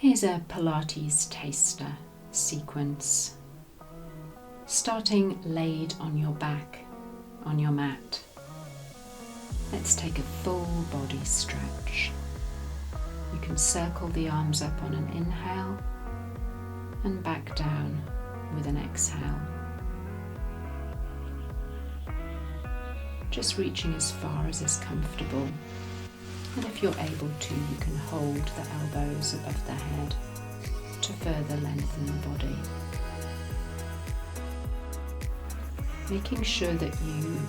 Here's a Pilates taster sequence, starting laid on your back on your mat. Let's take a full body stretch. You can circle the arms up on an inhale and back down with an exhale. Just reaching as far as is comfortable. And if you're able to, you can hold the elbows above the head to further lengthen the body. Making sure that you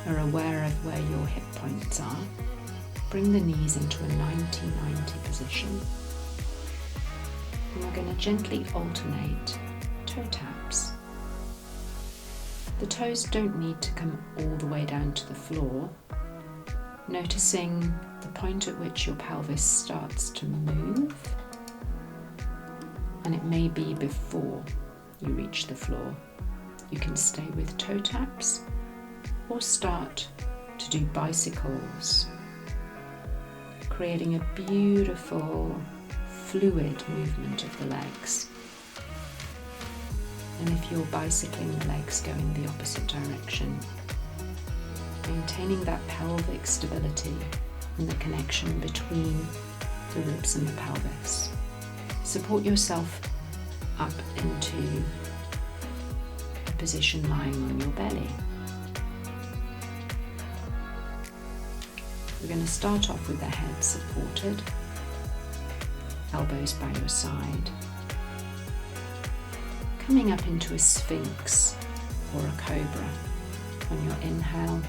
are aware of where your hip points are. Bring the knees into a 90-90 position. And we're going to gently alternate toe taps. The toes don't need to come all the way down to the floor. Noticing the point at which your pelvis starts to move, and it may be before you reach the floor. You can stay with toe taps or start to do bicycles, creating a beautiful fluid movement of the legs. And if you're bicycling the legs, go in the opposite direction, maintaining that pelvic stability and the connection between the ribs and the pelvis. Support yourself up into a position lying on your belly. We're going to start off with the head supported, elbows by your side, coming up into a sphinx or a cobra on your inhale,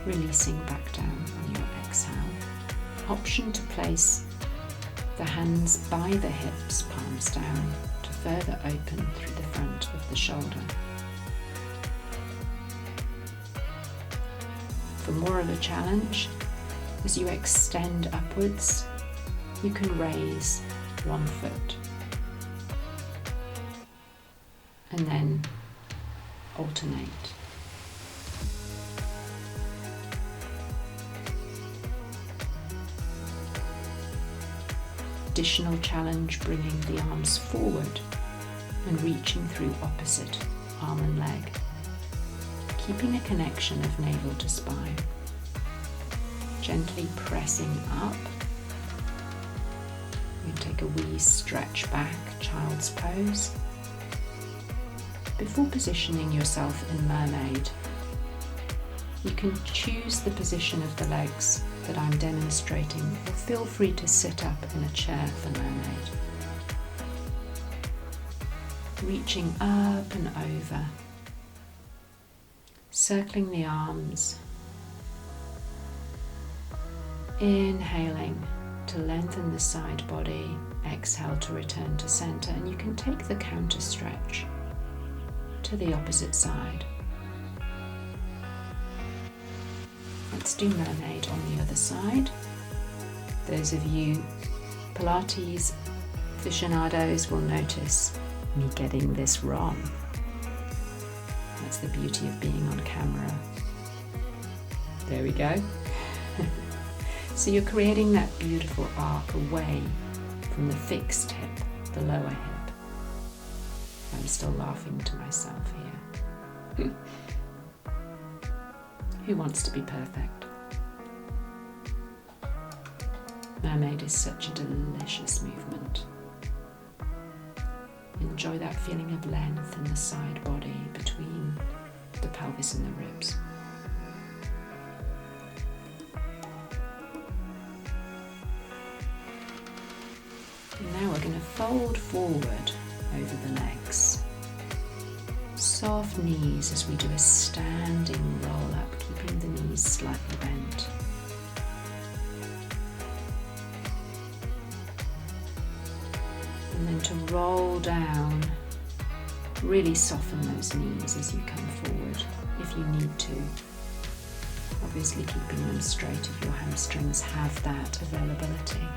releasing back down on your exhale. Option to place the hands by the hips, palms down, to further open through the front of the shoulder. For more of a challenge, as you extend upwards, you can raise one foot and then alternate. Additional challenge, bringing the arms forward and reaching through opposite arm and leg, keeping a connection of navel to spine. Gently pressing up. You take a wee stretch back, child's pose, before positioning yourself in mermaid. You can choose the position of the legs that I'm demonstrating, or feel free to sit up in a chair for mermaid. Reaching up and over, circling the arms, inhaling to lengthen the side body, exhale to return to center, and you can take the counter stretch to the opposite side. Let's do mermaid on the other side. Those of you Pilates aficionados will notice me getting this wrong. That's the beauty of being on camera. There we go. So you're creating that beautiful arc away from the fixed hip, the lower hip. I'm still laughing to myself here. Who wants to be perfect? Mermaid is such a delicious movement. Enjoy that feeling of length in the side body between the pelvis and the ribs. And now we're going to fold forward over the legs. Soft knees as we do a standing roll up, keeping the knees slightly bent. And then to roll down, really soften those knees as you come forward if you need to. Obviously keeping them straight if your hamstrings have that availability.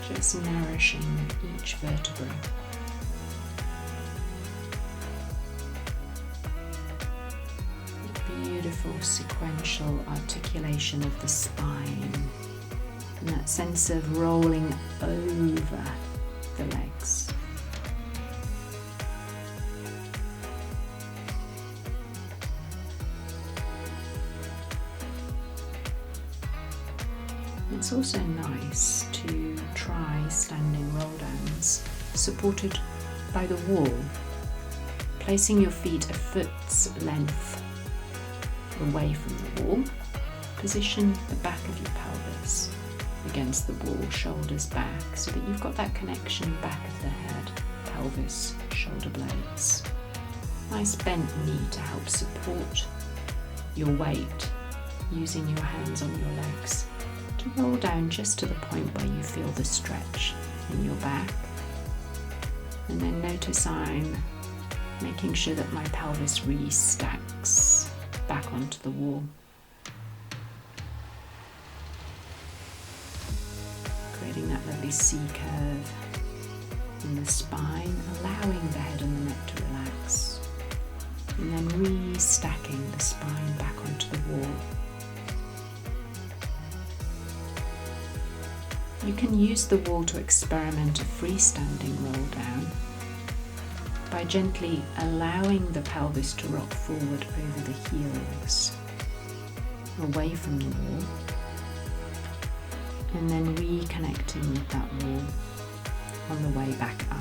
Just nourishing each vertebra. Beautiful sequential articulation of the spine and that sense of rolling over the legs. It's also nice to try standing roll downs supported by the wall, placing your feet a foot's length away from the wall. Position the back of your pelvis against the wall, shoulders back, so that you've got that connection back of the head, pelvis, shoulder blades. Nice bent knee to help support your weight, using your hands on your legs to roll down just to the point where you feel the stretch in your back. And then notice I'm making sure that my pelvis really stacks back onto the wall. Creating that lovely C curve in the spine, allowing the head and the neck to relax. And then re-stacking the spine back onto the wall. You can use the wall to experiment a freestanding roll down by gently allowing the pelvis to rock forward over the heels, away from the wall, and then reconnecting with that wall on the way back up.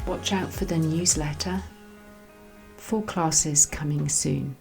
Watch out for the newsletter. 4 classes coming soon.